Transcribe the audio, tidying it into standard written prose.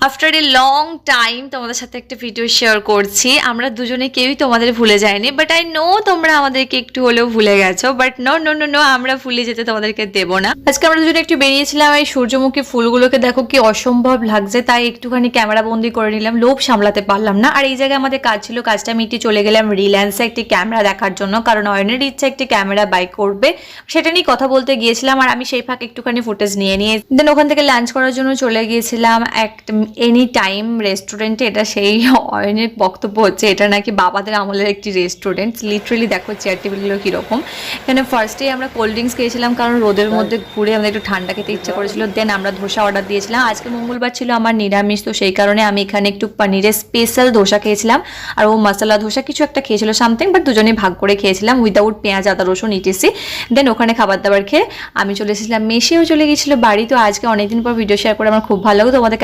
After a long time তোমাদের সাথে একটা ভিডিও শেয়ার করছি। আমরা দুজনে কেউই তোমাদের ভুলে যায়নি, বাট আই নো তোমরা আমাদেরকে একটু হলেও ভুলে গেছো, but no no no no, আমরা ভুলে যেতে তোমাদেরকে দেবো না। আজকে আমরা দুজনে একটু বেরিয়েছিলাম, এই সূর্যমুখী ফুলগুলোকে দেখো কি অসম্ভব লাগছে, তাই একটুখানি ক্যামেরা বন্দি করে নিলাম, লোভ সামলাতে পারলাম না। আর এই জায়গায় আমাদের কাজ ছিল, কাজটা মিটিয়ে চলে গেলাম রিলায়েন্সে একটি ক্যামেরা দেখার জন্য, কারণ অয়নের ইচ্ছা একটি ক্যামেরা বাই করবে, সেটা নিয়ে কথা বলতে গিয়েছিলাম। আর আমি সেই ফাঁকে একটুখানি ফুটেজ নিয়ে দেন ওখান থেকে লাঞ্চ করার জন্য চলে গিয়েছিলাম একটা এনি টাইম রেস্টুরেন্টে। এটা সেই অয়নের বক্তব্য হচ্ছে এটা নাকি বাবাদের আমলের একটি রেস্টুরেন্ট। লিটারেলি দেখো চেয়ার টেবিলগুলো কীরকম। এখানে ফার্স্টেই আমরা কোল্ড ড্রিঙ্কস খেয়েছিলাম, কারণ রোদের মধ্যে ঘুরে আমাদের একটু ঠান্ডা খেতে ইচ্ছে করেছিল। দেন আমরা ধোসা অর্ডার দিয়েছিলাম। আজকে মঙ্গলবার ছিল আমার নিরামিষ, তো সেই কারণে আমি এখানে একটু পনিরের স্পেশাল ধোসা খেয়েছিলাম, আর ও মশলা ধোসা কিছু একটা খেয়েছিল সামথিং, বাট দুজনেই ভাগ করে খেয়েছিলাম উইদাউট পেঁয়াজ আদা রসুন ইটিসি। দেন ওখানে খাবার দাবার খেয়ে আমি চলে এসেছিলাম মেসেও চলে গিয়েছিল বাড়ি। তো আজকে অনেকদিন পর ভিডিও শেয়ার করে আমার খুব ভালো লাগলো। তোমাদের কেমন